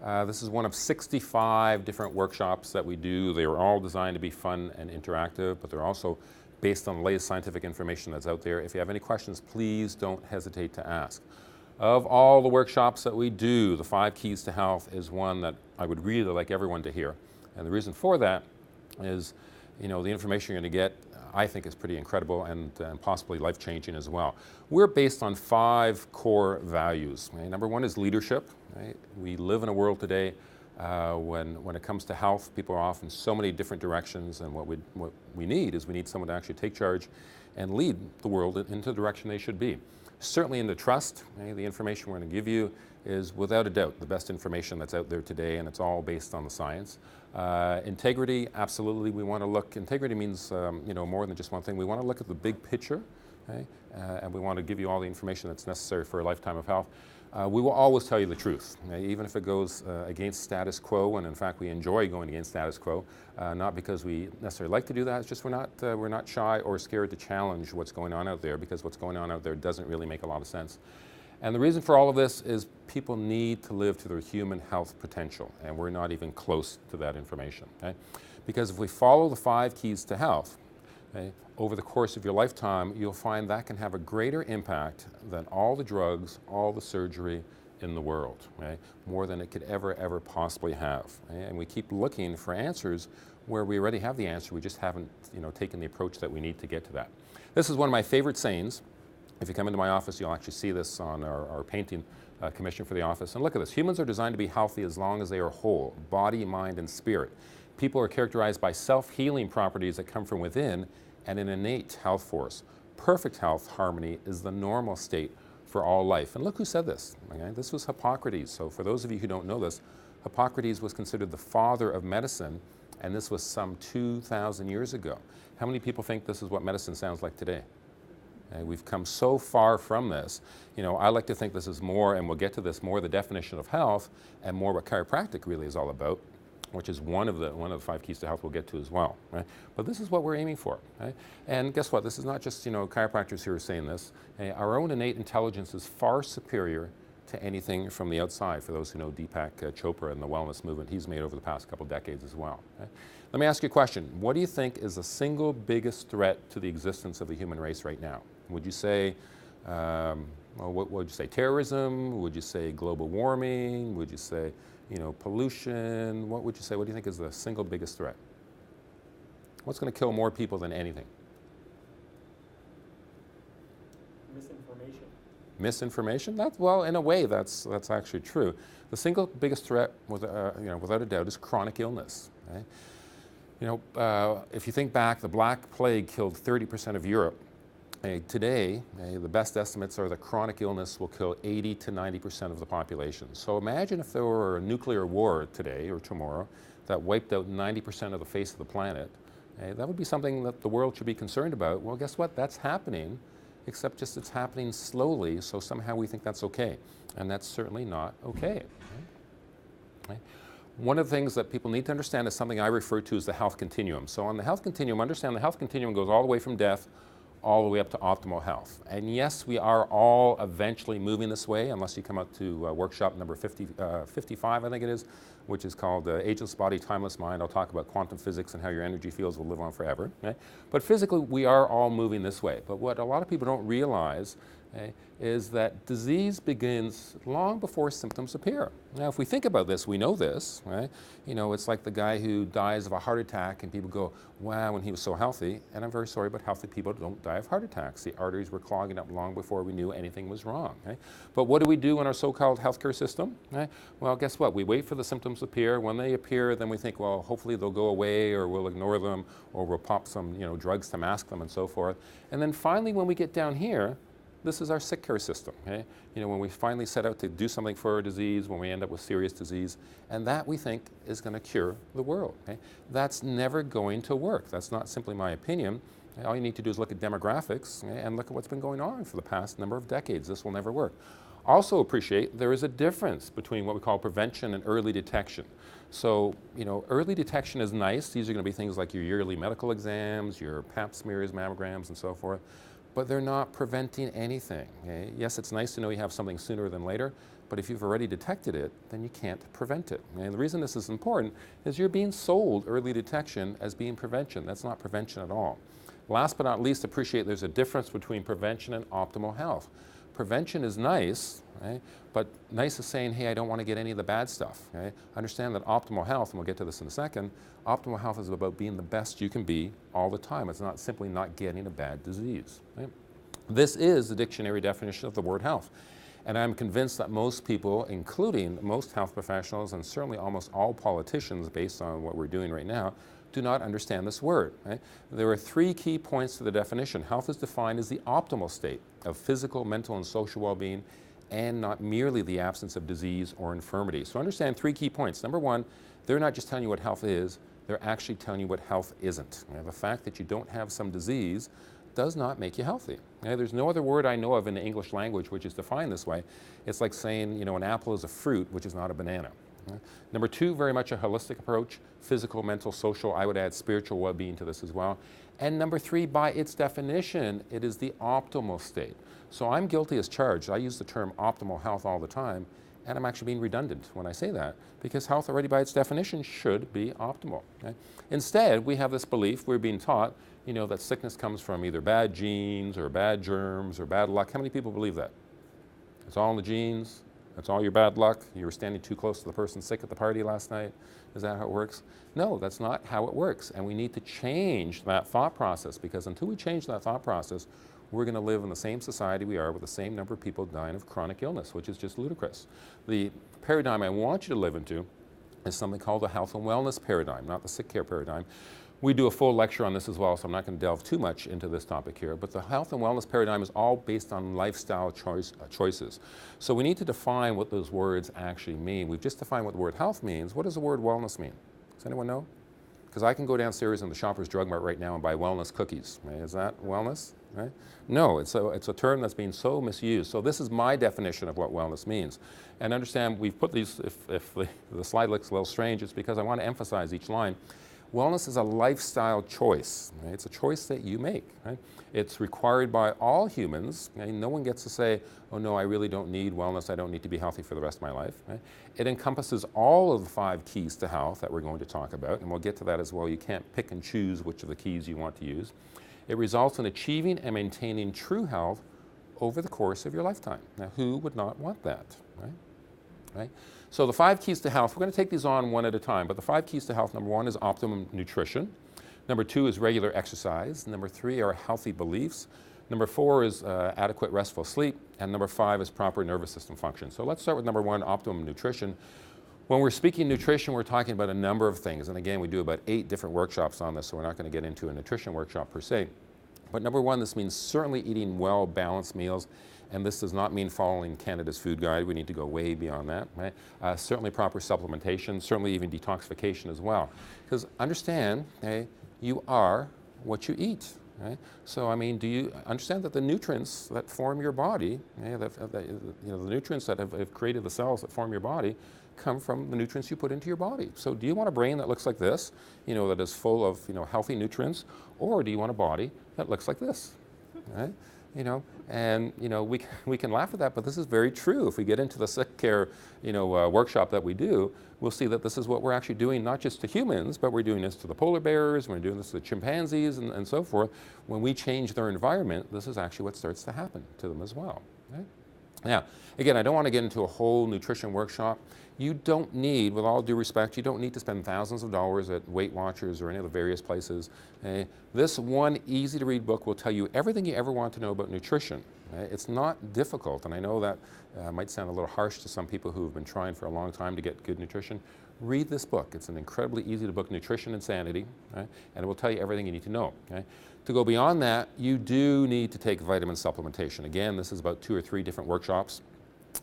This is one of 65 different workshops that we do. They are all designed to be fun and interactive, but they're also based on the latest scientific information that's out there. If you have any questions, please don't hesitate to ask. Of all the workshops that we do, the 5 Keys to Health is one that I would really like everyone to hear. And the reason for that is, the information you're going to get, I think, is pretty incredible and possibly life-changing as well. We're based on 5 core values. Right? Number 1 is leadership. Right? We live in a world today when it comes to health, people are off in so many different directions, and what we need is we need someone to actually take charge and lead the world into the direction they should be. Certainly into trust. The information we're going to give you is without a doubt the best information that's out there today, and it's all based on the science. Integrity, absolutely. We want to look, integrity means more than just one thing. We want to look at the big picture, okay? And we want to give you all the information that's necessary for a lifetime of health. We will always tell you the truth, even if it goes against status quo, and in fact we enjoy going against status quo, not because we necessarily like to do that, it's just we're not shy or scared to challenge what's going on out there, because what's going on out there doesn't really make a lot of sense. And the reason for all of this is people need to live to their human health potential, and we're not even close to that information. Okay? Because if we follow the 5 keys to health, okay, over the course of your lifetime, you'll find that can have a greater impact than all the drugs, all the surgery in the world, okay? More than it could ever possibly have. Okay? And we keep looking for answers where we already have the answer, we just haven't taken the approach that we need to get to that. This is one of my favorite sayings. If you come into my office, you'll actually see this on our painting commission for the office. And look at this. Humans are designed to be healthy as long as they are whole, body, mind, and spirit. People are characterized by self-healing properties that come from within and an innate health force. Perfect health harmony is the normal state for all life. And look who said this. Okay? This was Hippocrates. So for those of you who don't know this, Hippocrates was considered the father of medicine, and this was some 2,000 years ago. How many people think this is what medicine sounds like today? We've come so far from this. I like to think this is more, and we'll get to this, more the definition of health and more what chiropractic really is all about, which is one of the 5 keys to health we'll get to as well. Right? But this is what we're aiming for. Right? And guess what? This is not just chiropractors who are saying this. Our own innate intelligence is far superior to anything from the outside. For those who know Deepak Chopra and the wellness movement he's made over the past couple decades as well. Right? Let me ask you a question. What do you think is the single biggest threat to the existence of the human race right now? Would you say, what would you say, terrorism? Would you say global warming? Would you say, pollution? What would you say? What do you think is the single biggest threat? What's going to kill more people than anything? Misinformation. Misinformation? Well, in a way, that's actually true. The single biggest threat, without a doubt, is chronic illness. Okay? If you think back, the Black Plague killed 30% of Europe. Today, the best estimates are that chronic illness will kill 80 to 90% of the population. So imagine if there were a nuclear war today or tomorrow that wiped out 90% of the face of the planet. That would be something that the world should be concerned about. Well, guess what? That's happening, except just it's happening slowly, so somehow we think that's okay. And that's certainly not okay. Right? One of the things that people need to understand is something I refer to as the health continuum. So on the health continuum, understand the health continuum goes all the way from death all the way up to optimal health. And yes, we are all eventually moving this way, unless you come out to workshop number 55, I think it is, which is called Ageless Body, Timeless Mind. I'll talk about quantum physics and how your energy fields will live on forever. Okay? But physically, we are all moving this way. But what a lot of people don't realize is that disease begins long before symptoms appear. Now, if we think about this, we know this, right? It's like the guy who dies of a heart attack, and people go, wow, when he was so healthy. And I'm very sorry, but healthy people don't die of heart attacks. The arteries were clogging up long before we knew anything was wrong. Okay? But what do we do in our so-called healthcare system? Right? Well, guess what? We wait for the symptoms to appear. When they appear, then we think, well, hopefully they'll go away, or we'll ignore them, or we'll pop some drugs to mask them and so forth. And then finally, when we get down here, this is our sick care system. Okay? When we finally set out to do something for a disease, when we end up with serious disease, and that we think is going to cure the world. Okay? That's never going to work. That's not simply my opinion. All you need to do is look at demographics, okay, and look at what's been going on for the past number of decades. This will never work. Also appreciate there is a difference between what we call prevention and early detection. So, early detection is nice. These are going to be things like your yearly medical exams, your pap smears, mammograms, and so forth. But they're not preventing anything. Okay? Yes, it's nice to know you have something sooner than later, but But if you've already detected it, then you can't prevent it. And the reason this is important is you're being sold early detection as being prevention. That's not prevention at all. Last but not least, appreciate there's a difference between prevention and optimal health. Prevention is nice, right? But nice is saying, hey, I don't want to get any of the bad stuff. Okay? Understand that optimal health, and we'll get to this in a second, optimal health is about being the best you can be all the time. It's not simply not getting a bad disease. Right? This is the dictionary definition of the word health. And I'm convinced that most people, including most health professionals and certainly almost all politicians based on what we're doing right now, do not understand this word. Right? There are 3 key points to the definition. Health is defined as the optimal state of physical, mental, and social well-being, and not merely the absence of disease or infirmity. So understand 3 key points. Number 1, they're not just telling you what health is, they're actually telling you what health isn't. The fact that you don't have some disease does not make you healthy. There's no other word I know of in the English language which is defined this way. It's like saying, an apple is a fruit, which is not a banana. Number 2, very much a holistic approach, physical, mental, social, I would add spiritual well-being to this as well. And number 3, by its definition, it is the optimal state. So I'm guilty as charged. I use the term optimal health all the time, and I'm actually being redundant when I say that, because health already by its definition should be optimal. Okay? Instead, we have this belief, we're being taught, that sickness comes from either bad genes or bad germs or bad luck. How many people believe that? It's all in the genes. That's all your bad luck. You were standing too close to the person sick at the party last night. Is that how it works? No, that's not how it works. And we need to change that thought process, because until we change that thought process, we're going to live in the same society we are with the same number of people dying of chronic illness, which is just ludicrous. The paradigm I want you to live into is something called the health and wellness paradigm, not the sick care paradigm. We do a full lecture on this as well, so I'm not going to delve too much into this topic here, but the health and wellness paradigm is all based on lifestyle choices. So we need to define what those words actually mean. We've just defined what the word health means. What does the word wellness mean? Does anyone know? Because I can go downstairs in the Shoppers Drug Mart right now and buy wellness cookies. Right? Is that wellness? Right? No, it's a term that's being so misused. So this is my definition of what wellness means. And understand, we've put these, if the slide looks a little strange, it's because I want to emphasize each line. Wellness is a lifestyle choice. Right? It's a choice that you make. Right? It's required by all humans. Right? No one gets to say, oh no, I really don't need wellness. I don't need to be healthy for the rest of my life. Right? It encompasses all of the 5 keys to health that we're going to talk about, and we'll get to that as well. You can't pick and choose which of the keys you want to use. It results in achieving and maintaining true health over the course of your lifetime. Now, who would not want that? Right? Right? So the 5 keys to health, we're going to take these on one at a time, but the 5 keys to health, number 1 is optimum nutrition. Number 2 is regular exercise. Number 3 are healthy beliefs. Number 4 is adequate restful sleep. And number 5 is proper nervous system function. So let's start with number 1, optimum nutrition. When we're speaking nutrition, we're talking about a number of things. And again, we do about 8 different workshops on this, so we're not going to get into a nutrition workshop per se. But number 1, this means certainly eating well-balanced meals. And this does not mean following Canada's food guide. We need to go way beyond that. Right? Certainly proper supplementation, certainly even detoxification as well. Because understand, okay, you are what you eat. Right? So I mean, do you understand that the nutrients that form your body, the nutrients that have created the cells that form your body, come from the nutrients you put into your body. So do you want a brain that looks like this, that is full of healthy nutrients, or do you want a body that looks like this? Right? We can laugh at that, but this is very true. If we get into the sick care, workshop that we do, we'll see that this is what we're actually doing, not just to humans, but we're doing this to the polar bears, we're doing this to the chimpanzees and so forth. When we change their environment, this is actually what starts to happen to them as well. Right? Now, again, I don't want to get into a whole nutrition workshop. You don't need, with all due respect, you don't need to spend thousands of dollars at Weight Watchers or any of the various places. This one easy-to-read book will tell you everything you ever want to know about nutrition. It's not difficult, and I know that might sound a little harsh to some people who have been trying for a long time to get good nutrition. Read this book. It's an incredibly easy-to-book, Nutrition Insanity, and it will tell you everything you need to know. To go beyond that, you do need to take vitamin supplementation. Again, this is about 2 or 3 different workshops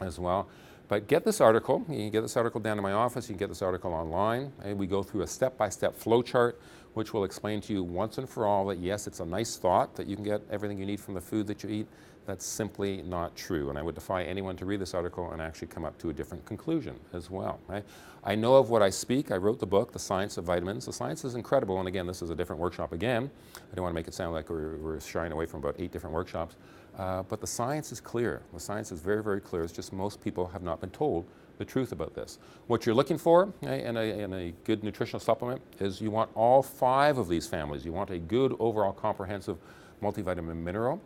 as well. But get this article. You can get this article down to my office. You can get this article online. And we go through a step-by-step flow chart, which will explain to you once and for all that, yes, it's a nice thought that you can get everything you need from the food that you eat. That's simply not true. And I would defy anyone to read this article and actually come up to a different conclusion as well. Right? I know of what I speak. I wrote the book, The Science of Vitamins. The science is incredible. And again, this is a different workshop again. I don't want to make it sound like we're shying away from about 8 different workshops. But the science is clear. The science is very, very clear. It's just most people have not been told the truth about this. What you're looking for in a good nutritional supplement is you want all 5 of these families. You want a good overall comprehensive multivitamin mineral.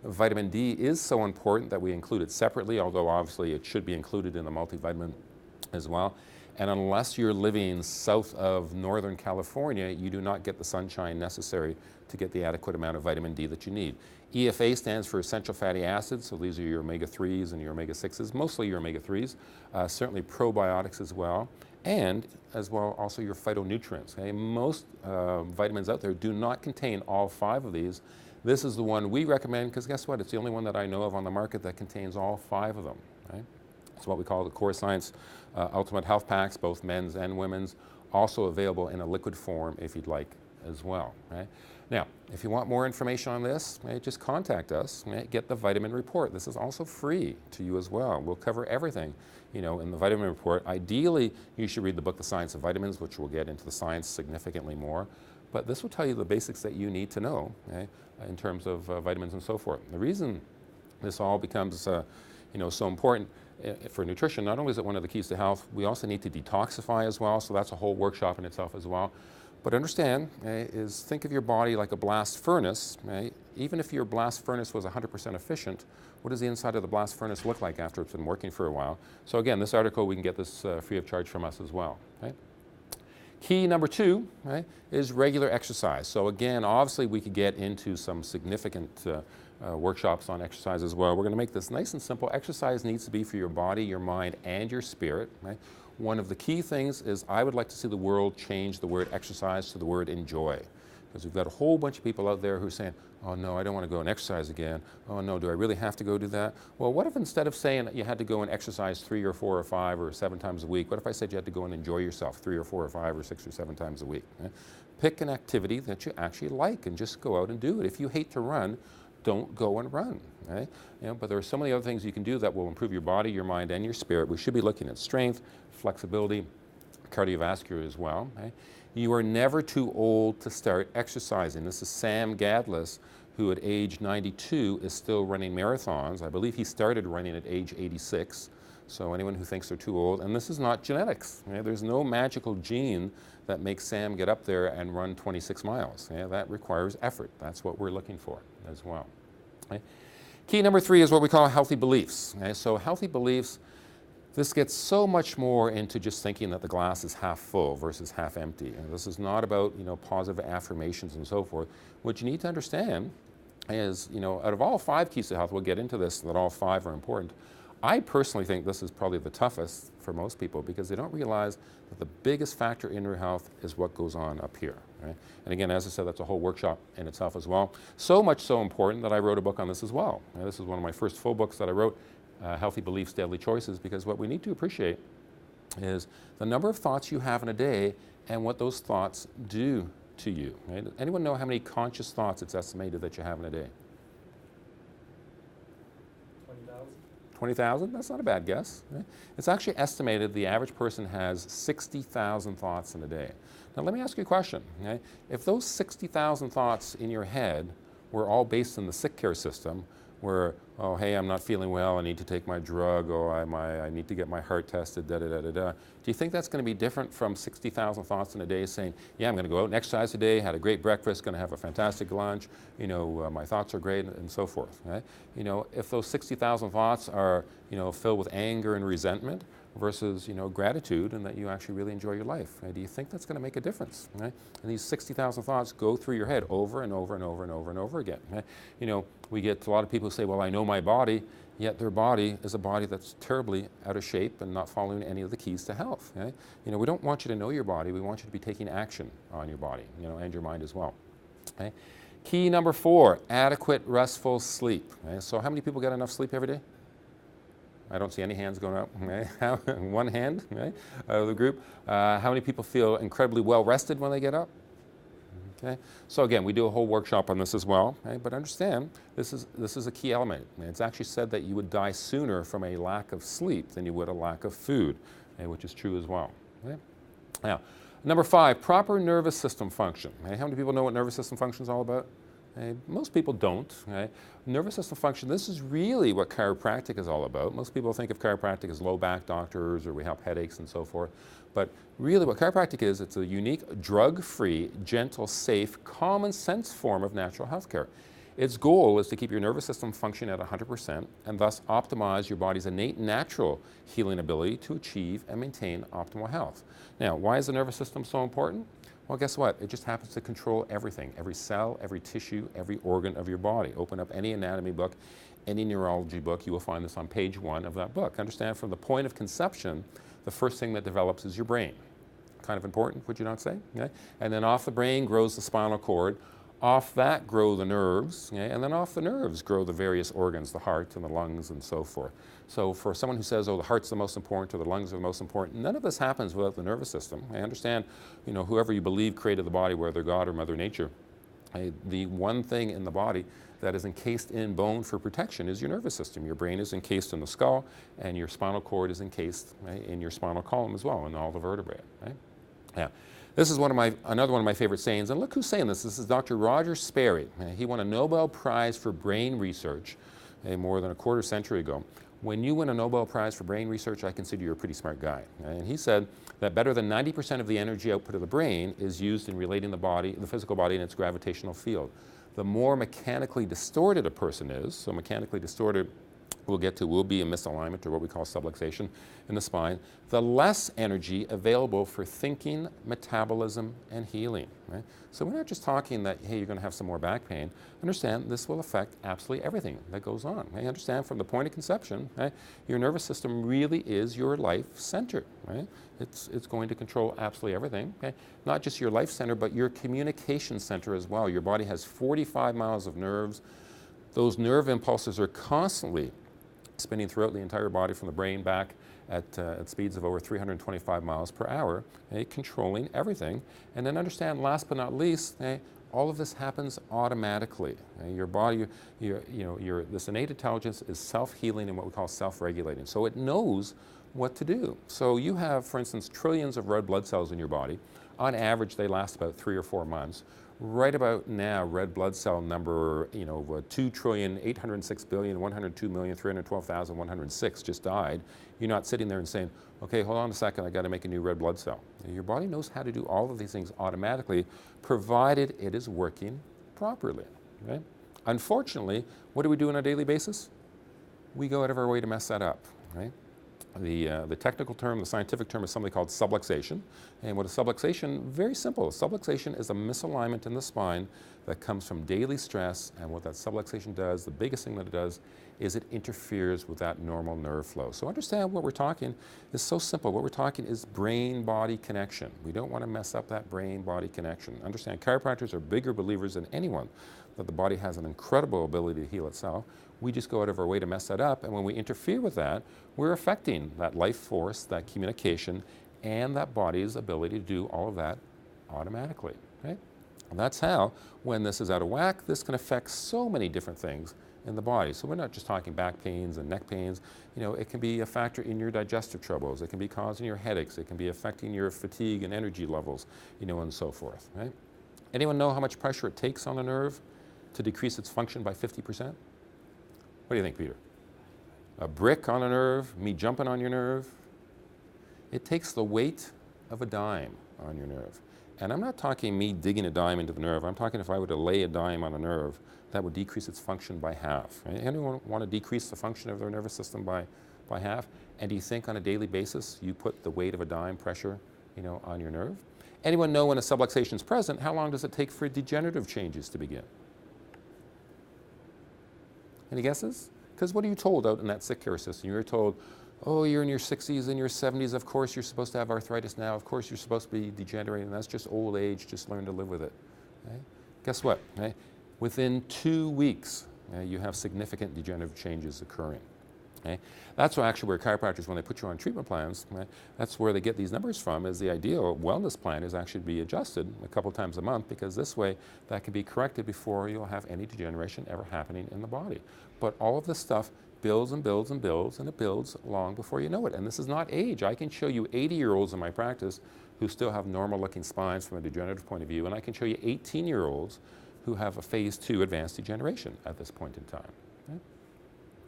Vitamin D is so important that we include it separately, although obviously it should be included in the multivitamin as well. And unless you're living south of Northern California, you do not get the sunshine necessary to get the adequate amount of vitamin D that you need. EFA stands for essential fatty acids, so these are your omega-3s and your omega-6s, mostly your omega-3s, certainly probiotics as well, and as well also your phytonutrients. Most vitamins out there do not contain all 5 of these. This is the one we recommend because guess what? It's the only one that I know of on the market that contains all 5 of them. It's what we call the Core Science Ultimate Health Packs, both men's and women's, also available in a liquid form if you'd like as well. Now, if you want more information on this, just contact us, get the vitamin report. This is also free to you as well. We'll cover everything, in the vitamin report. Ideally, you should read the book, The Science of Vitamins, which will get into the science significantly more. But this will tell you the basics that you need to know in terms of vitamins and so forth. The reason this all becomes so important for nutrition, not only is it one of the keys to health, we also need to detoxify as well, so that's a whole workshop in itself as well. But understand, is think of your body like a blast furnace. Even if your blast furnace was 100% efficient, what does the inside of the blast furnace look like after it's been working for a while? So again, this article, we can get this free of charge from us as well. Key number 2 is regular exercise. So again, obviously we could get into some significant workshops on exercise as well. We're going to make this nice and simple. Exercise needs to be for your body, your mind, and your spirit. One of the key things is I would like to see the world change the word exercise to the word enjoy. Because we've got a whole bunch of people out there who are saying, oh no, I don't want to go and exercise again. Oh no, do I really have to go do that? Well, what if instead of saying that you had to go and exercise 3 or 4 or 5 or 7 times a week, what if I said you had to go and enjoy yourself 3 or 4 or 5 or 6 or 7 times a week? Pick an activity that you actually like and just go out and do it. If you hate to run, don't go and run. But there are so many other things you can do that will improve your body, your mind, and your spirit. We should be looking at strength, flexibility, cardiovascular as well. You are never too old to start exercising. This is Sam Gadlis, who at age 92 is still running marathons. I believe he started running at age 86. So anyone who thinks they're too old, and this is not genetics. There's no magical gene that makes Sam get up there and run 26 miles. That requires effort. That's what we're looking for as well. Key number 3 is what we call healthy beliefs. So healthy beliefs, this gets so much more into just thinking that the glass is half full versus half empty. And this is not about positive affirmations and so forth. What you need to understand is, out of all 5 keys to health, we'll get into this, that all 5 are important. I personally think this is probably the toughest for most people because they don't realize that the biggest factor in your health is what goes on up here. And again, as I said, that's a whole workshop in itself as well. So much so important that I wrote a book on this as well. This is one of my first full books that I wrote, Healthy Beliefs, Deadly Choices, because what we need to appreciate is the number of thoughts you have in a day and what those thoughts do to you. Anyone know how many conscious thoughts it's estimated that you have in a day? 20,000? That's not a bad guess. It's actually estimated the average person has 60,000 thoughts in a day. Now let me ask you a question. If those 60,000 thoughts in your head were all based in the sick care system, where, oh, hey, I'm not feeling well, I need to take my drug, or I need to get my heart tested, da-da-da-da-da. Do you think that's going to be different from 60,000 thoughts in a day saying, yeah, I'm going to go out and exercise today, had a great breakfast, going to have a fantastic lunch, my thoughts are great, and so forth. If those 60,000 thoughts are, filled with anger and resentment versus, gratitude and that you actually really enjoy your life, do you think that's going to make a difference? And these 60,000 thoughts go through your head over and over and over and over and over again. We get a lot of people who say, well, I know my body, yet their body is a body that's terribly out of shape and not following any of the keys to health. We don't want you to know your body, we want you to be taking action on your body, and your mind as well. Key number 4, adequate restful sleep. So how many people get enough sleep every day? I don't see any hands going up. One hand out of the group. How many people feel incredibly well rested when they get up? So again, we do a whole workshop on this as well. But understand, this is a key element. It's actually said that you would die sooner from a lack of sleep than you would a lack of food, which is true as well. Now, number 5, proper nervous system function. How many people know what nervous system function is all about? Okay? Most people don't. Okay? Nervous system function, this is really what chiropractic is all about. Most people think of chiropractic as low back doctors or we help headaches and so forth. But really what chiropractic is, it's a unique, drug-free, gentle, safe, common sense form of natural health care. Its goal is to keep your nervous system functioning at 100% and thus optimize your body's innate natural healing ability to achieve and maintain optimal health. Now, why is the nervous system so important? Well, guess what? It just happens to control everything, every cell, every tissue, every organ of your body. Open up any anatomy book, any neurology book, you will find this on page 1 of that book. Understand, from the point of conception, the first thing that develops is your brain. Kind of important, would you not say? Okay? And then off the brain grows the spinal cord. Off that grow the nerves, okay? And then off the nerves grow the various organs, the heart and the lungs and so forth. So for someone who says, oh, the heart's the most important or the lungs are the most important, none of this happens without the nervous system. I understand, you know, whoever you believe created the body, whether God or Mother Nature, the one thing in the body that is encased in bone for protection is your nervous system. Your brain is encased in the skull and your spinal cord is encased, right, in your spinal column as well, in all the vertebrae, right? Yeah. This is another one of my favorite sayings, and look who's saying this. This is Dr. Roger Sperry. He won a Nobel Prize for brain research more than a quarter century ago. When you win a Nobel Prize for brain research, I consider you a pretty smart guy. And he said that better than 90% of the energy output of the brain is used in relating the physical body and its gravitational field. The more mechanically distorted a person is, so mechanically distorted will be a misalignment or what we call subluxation in the spine, the less energy available for thinking, metabolism, and healing. Right? So we're not just talking that, hey, you're going to have some more back pain. Understand this will affect absolutely everything that goes on. Right? Understand from the point of conception, right, your nervous system really is your life center. Right? It's going to control absolutely everything. Okay? Not just your life center, but your communication center as well. Your body has 45 miles of nerves. Those nerve impulses are constantly spinning throughout the entire body from the brain back at speeds of over 325 miles per hour, controlling everything. And then understand, last but not least, all of this happens automatically. Your body, this innate intelligence is self-healing and what we call self-regulating. So it knows what to do. So you have, for instance, trillions of red blood cells in your body. On average, they last about 3 or 4 months. Right about now, red blood cell number, 2,806,102,312,106 just died. You're not sitting there and saying, okay, hold on a second, I got to make a new red blood cell. Your body knows how to do all of these things automatically, provided it is working properly. Okay? Unfortunately, what do we do on a daily basis? We go out of our way to mess that up. Right? The technical term, the scientific term is something called subluxation. And what is subluxation? Very simple. Subluxation is a misalignment in the spine that comes from daily stress. And what that subluxation does, the biggest thing that it does, is it interferes with that normal nerve flow. So understand what we're talking is so simple. What we're talking is brain-body connection. We don't want to mess up that brain-body connection. Understand, chiropractors are bigger believers than anyone that the body has an incredible ability to heal itself. We just go out of our way to mess that up, and when we interfere with that, we're affecting that life force, that communication, and that body's ability to do all of that automatically. Right? And that's how, when this is out of whack, this can affect so many different things in the body. So we're not just talking back pains and neck pains. It can be a factor in your digestive troubles. It can be causing your headaches. It can be affecting your fatigue and energy levels, and so forth. Right? Anyone know how much pressure it takes on a nerve to decrease its function by 50%? What do you think, Peter? A brick on a nerve, me jumping on your nerve? It takes the weight of a dime on your nerve. And I'm not talking me digging a dime into the nerve. I'm talking if I were to lay a dime on a nerve, that would decrease its function by half. Right? Anyone want to decrease the function of their nervous system by half? And do you think on a daily basis you put the weight of a dime pressure, on your nerve? Anyone know when a subluxation is present, how long does it take for degenerative changes to begin? Any guesses? Because what are you told out in that sick care system? You're told, oh, you're in your 60s and your 70s, of course you're supposed to have arthritis now, of course you're supposed to be degenerating, that's just old age, just learn to live with it. Okay? Guess what? Okay? Within 2 weeks, you have significant degenerative changes occurring. Okay? That's where chiropractors, when they put you on treatment plans, that's where they get these numbers from, is the ideal wellness plan is actually to be adjusted a couple times a month, because this way that can be corrected before you'll have any degeneration ever happening in the body. But all of this stuff builds and builds and builds, and it builds long before you know it. And this is not age. I can show you 80-year-olds in my practice who still have normal-looking spines from a degenerative point of view, and I can show you 18-year-olds who have a phase 2 advanced degeneration at this point in time. Okay?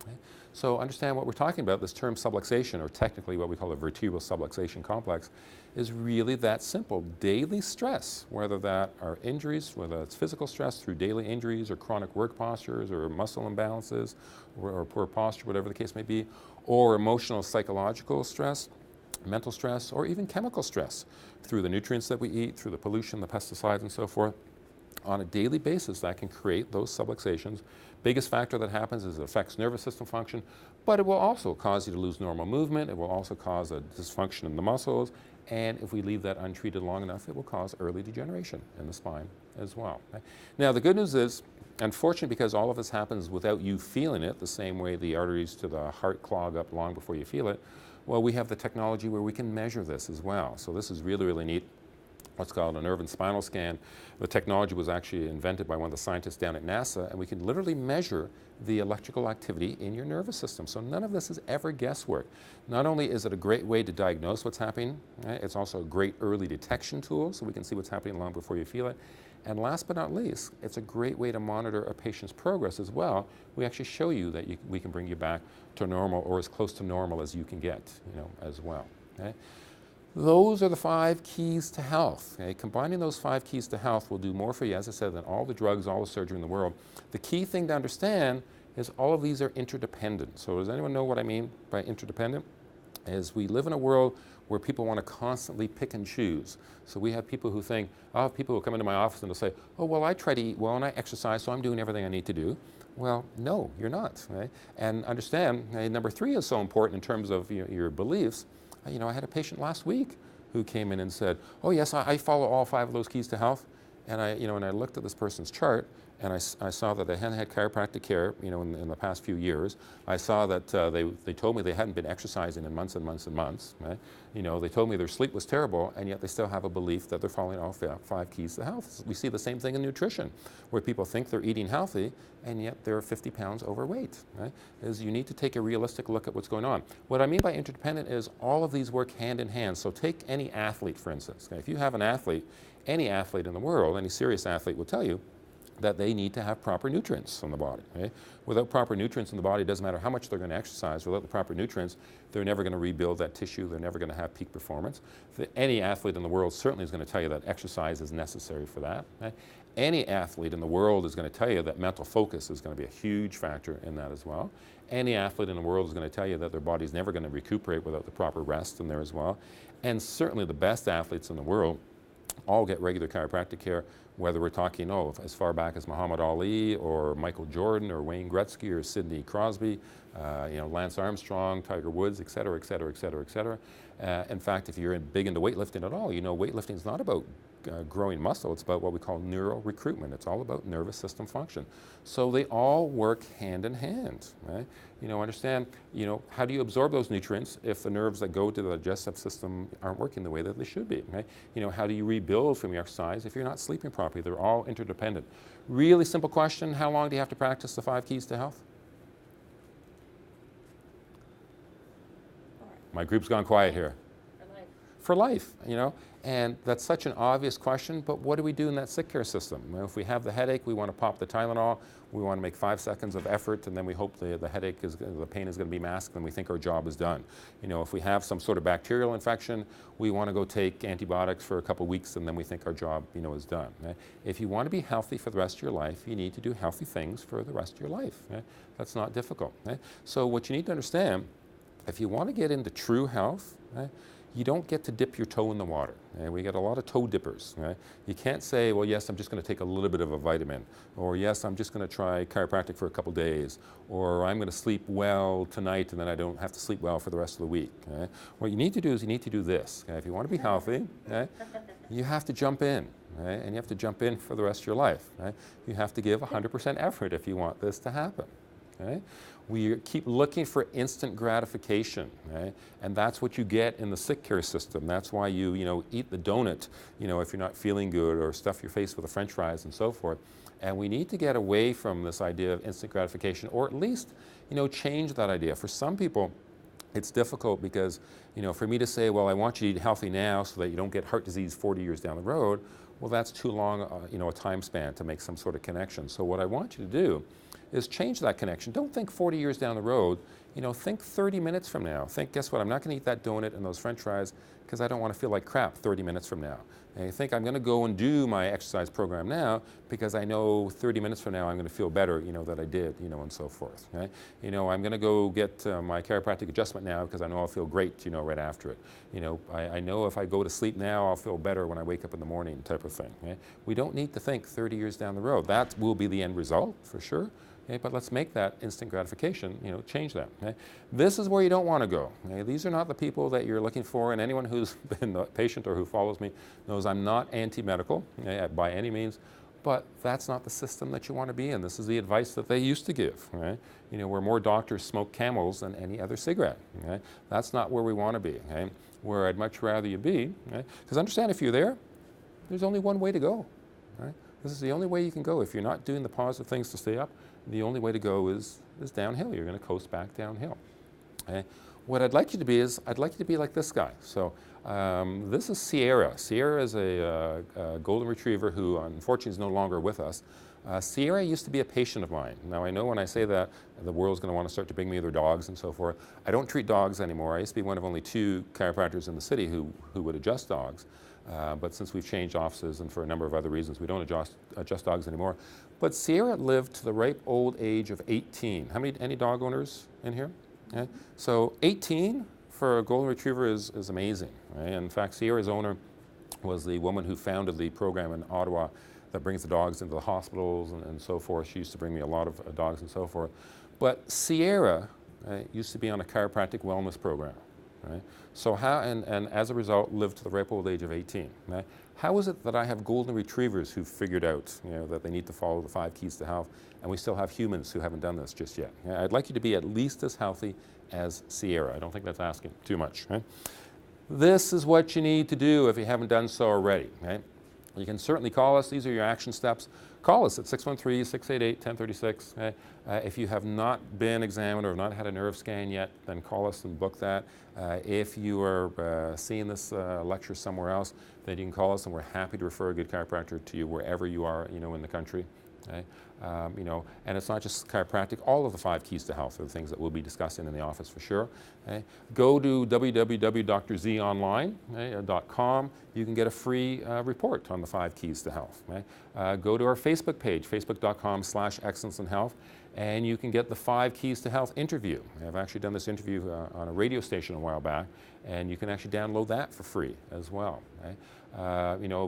Okay. So understand what we're talking about. This term subluxation, or technically what we call a vertebral subluxation complex, is really that simple. Daily stress, whether that are injuries, whether it's physical stress through daily injuries or chronic work postures or muscle imbalances or poor posture, whatever the case may be, or emotional, psychological stress, mental stress, or even chemical stress through the nutrients that we eat, through the pollution, the pesticides, and so forth. On a daily basis, that can create those subluxations. Biggest factor that happens is it affects nervous system function, but it will also cause you to lose normal movement. It will also cause a dysfunction in the muscles, and if we leave that untreated long enough, it will cause early degeneration in the spine as well. Okay? Now, the good news is, unfortunately, because all of this happens without you feeling it, the same way the arteries to the heart clog up long before you feel it, well, we have the technology where we can measure this as well. So this is really, really neat. What's called a nerve and spinal scan. The technology was actually invented by one of the scientists down at NASA, and we can literally measure the electrical activity in your nervous system. So none of this is ever guesswork. Not only is it a great way to diagnose what's happening, right, it's also a great early detection tool, so we can see what's happening long before you feel it. And last but not least, it's a great way to monitor a patient's progress as well. We actually show you that we can bring you back to normal, or as close to normal as you can get, as well. Okay? Those are the 5 keys to health. Okay? Combining those 5 keys to health will do more for you, as I said, than all the drugs, all the surgery in the world. The key thing to understand is all of these are interdependent. So does anyone know what I mean by interdependent? Is we live in a world where people want to constantly pick and choose. So we have people who think, I'll have people who come into my office and they'll say, oh, well, I try to eat well and I exercise, so I'm doing everything I need to do. Well, no, you're not. Right? And understand, number 3 is so important in terms of your beliefs. I had a patient last week who came in and said, oh yes, I follow all 5 of those keys to health. And I looked at this person's chart, and I saw that they hadn't had chiropractic care, in the past few years. I saw that they told me they hadn't been exercising in months and months and months. Right? They told me their sleep was terrible, and yet they still have a belief that they're following all 5 keys to health. We see the same thing in nutrition, where people think they're eating healthy, and yet they're 50 pounds overweight. Right? Is you need to take a realistic look at what's going on. What I mean by interdependent is all of these work hand in hand. So take any athlete, for instance. Okay? If you have an athlete, any athlete in the world, any serious athlete will tell you that they need to have proper nutrients in the body. Okay? Without proper nutrients in the body, it doesn't matter how much they're going to exercise. Without the proper nutrients, they're never going to rebuild that tissue. They're never going to have peak performance. Any athlete in the world certainly is going to tell you that exercise is necessary for that. Okay? Any athlete in the world is going to tell you that mental focus is going to be a huge factor in that as well. Any athlete in the world is going to tell you that their body's never going to recuperate without the proper rest in there as well. And certainly the best athletes in the world all get regular chiropractic care, whether we're talking, as far back as Muhammad Ali or Michael Jordan or Wayne Gretzky or Sidney Crosby, Lance Armstrong, Tiger Woods, et cetera, et cetera, et cetera, et cetera. In fact, if you're big into weightlifting at all, weightlifting is not about growing muscle. It's about what we call neural recruitment. It's all about nervous system function. So they all work hand in hand, right? Understand, how do you absorb those nutrients if the nerves that go to the digestive system aren't working the way that they should be, right? How do you rebuild from your exercise if you're not sleeping properly? They're all interdependent. Really simple question, how long do you have to practice the 5 keys to health? My group's gone quiet here. For life, and that's such an obvious question, but what do we do in that sick care system? If we have the headache, we want to pop the Tylenol, we want to make 5 seconds of effort, and then we hope the pain is going to be masked, and we think our job is done. If we have some sort of bacterial infection, we want to go take antibiotics for a couple weeks, and then we think our job, is done. Right? If you want to be healthy for the rest of your life, you need to do healthy things for the rest of your life. Right? That's not difficult. Right? So what you need to understand, if you want to get into true health, right, you don't get to dip your toe in the water. Okay? We get a lot of toe dippers. Right? You can't say, well, yes, I'm just going to take a little bit of a vitamin, or yes, I'm just going to try chiropractic for a couple days, or I'm going to sleep well tonight and then I don't have to sleep well for the rest of the week. Okay? What you need to do is you need to do this. Okay? If you want to be healthy, okay, you have to jump in. Right? And you have to jump in for the rest of your life. Right? You have to give 100% effort if you want this to happen. Okay? We keep looking for instant gratification, right? And that's what you get in the sick care system. That's why you eat the donut, if you're not feeling good, or stuff your face with the French fries and so forth. And we need to get away from this idea of instant gratification, or at least, change that idea. For some people, it's difficult because, for me to say, well, I want you to eat healthy now so that you don't get heart disease 40 years down the road, well, that's too long, a time span to make some sort of connection. So what I want you to do is change that connection. Don't think 40 years down the road. Think 30 minutes from now. Think, guess what? I'm not going to eat that donut and those French fries because I don't want to feel like crap 30 minutes from now. And you think I'm going to go and do my exercise program now because I know 30 minutes from now I'm going to feel better, that I did, and so forth. Okay? I'm going to go get my chiropractic adjustment now because I know I'll feel great, right after it. I know if I go to sleep now, I'll feel better when I wake up in the morning, type of thing. Okay? We don't need to think 30 years down the road. That will be the end result for sure. Okay, but let's make that instant gratification, change that. Okay? This is where you don't want to go. Okay? These are not the people that you're looking for, and anyone who's been a patient or who follows me knows I'm not anti-medical, okay, by any means, but that's not the system that you want to be in. This is the advice that they used to give, okay? Where more doctors smoke Camels than any other cigarette. Okay? That's not where we want to be, okay? Where I'd much rather you be, because understand, if you're there, there's only one way to go. Right? This is the only way you can go. If you're not doing the positive things to stay up, the only way to go is downhill. You're going to coast back downhill. Okay? What I'd like you to be is, I'd like you to be like this guy. So this is Sierra. Sierra is a golden retriever who unfortunately is no longer with us. Sierra used to be a patient of mine. Now I know when I say that, the world's going to want to start to bring me their dogs and so forth. I don't treat dogs anymore. I used to be one of only 2 chiropractors in the city who would adjust dogs. But since we've changed offices and for a number of other reasons, we don't adjust dogs anymore. But Sierra lived to the ripe old age of 18. Any dog owners in here? Okay. So 18 for a golden retriever is amazing. Right? In fact, Sierra's owner was the woman who founded the program in Ottawa that brings the dogs into the hospitals and so forth. She used to bring me a lot of dogs and so forth. But Sierra used to be on a chiropractic wellness program. Right? So and as a result, lived to the ripe old age of 18. Right? How is it that I have golden retrievers who figured out that they need to follow the 5 keys to health, and we still have humans who haven't done this just yet? I'd like you to be at least as healthy as Sierra. I don't think that's asking too much. Right? This is what you need to do if you haven't done so already. Right? You can certainly call us. These are your action steps. Call us at 613-688-1036. Okay? If you have not been examined or have not had a nerve scan yet, then call us and book that. If you are seeing this lecture somewhere else, then you can call us and we're happy to refer a good chiropractor to you wherever you are, in the country. Okay? And it's not just chiropractic. All of the 5 keys to health are the things that we'll be discussing in the office for sure. Okay? Go to www.drzonline.com. You can get a free report on the 5 keys to health. Okay? Go to our Facebook page, facebook.com/excellence-in-health, and you can get the 5 keys to health interview. I've actually done this interview on a radio station a while back, and you can actually download that for free as well. Okay?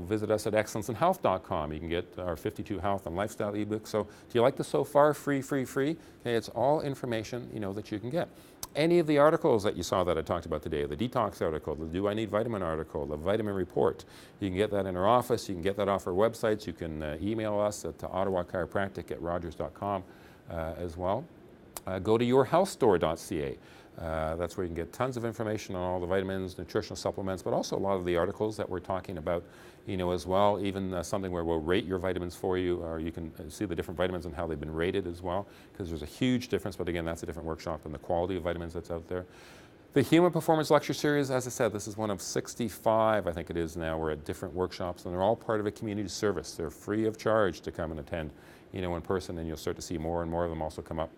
Visit us at excellenceinhealth.com. You can get our 52 health and lifestyle ebooks. So do you like this so far? Free, free, free. Okay, it's all information, that you can get. Any of the articles that you saw that I talked about today, the detox article, the Do I Need Vitamin article, the vitamin report, you can get that in our office. You can get that off our websites. You can email us at ottawachiropractic@rogers.com as well. Go to yourhealthstore.ca. That's where you can get tons of information on all the vitamins, nutritional supplements, but also a lot of the articles that we're talking about, as well. Even something where we'll rate your vitamins for you, or you can see the different vitamins and how they've been rated as well, because there's a huge difference. But again, that's a different workshop and the quality of vitamins that's out there. The Human Performance Lecture Series, as I said, this is one of 65, I think it is now. We're at different workshops, and they're all part of a community service. They're free of charge to come and attend, in person, and you'll start to see more and more of them also come up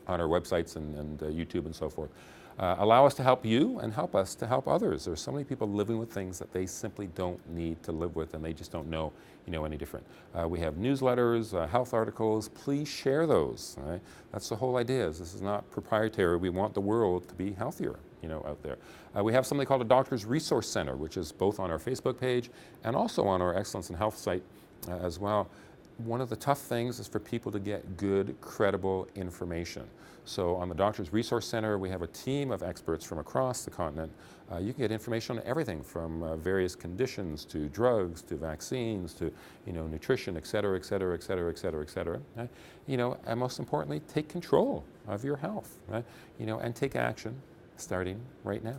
on our websites and YouTube and so forth. Allow us to help you and help us to help others. There's so many people living with things that they simply don't need to live with, and they just don't know, any different. We have newsletters, health articles. Please share those. Right? That's the whole idea. This is not proprietary. We want the world to be healthier, out there. We have something called a Doctor's Resource Center, which is both on our Facebook page and also on our Excellence in Health site as well. One of the tough things is for people to get good, credible information. So on the Doctor's Resource Center, we have a team of experts from across the continent. You can get information on everything from various conditions to drugs to vaccines to nutrition, et cetera, et cetera, et cetera, et cetera, et cetera. Right? And most importantly, take control of your health, right? And take action starting right now.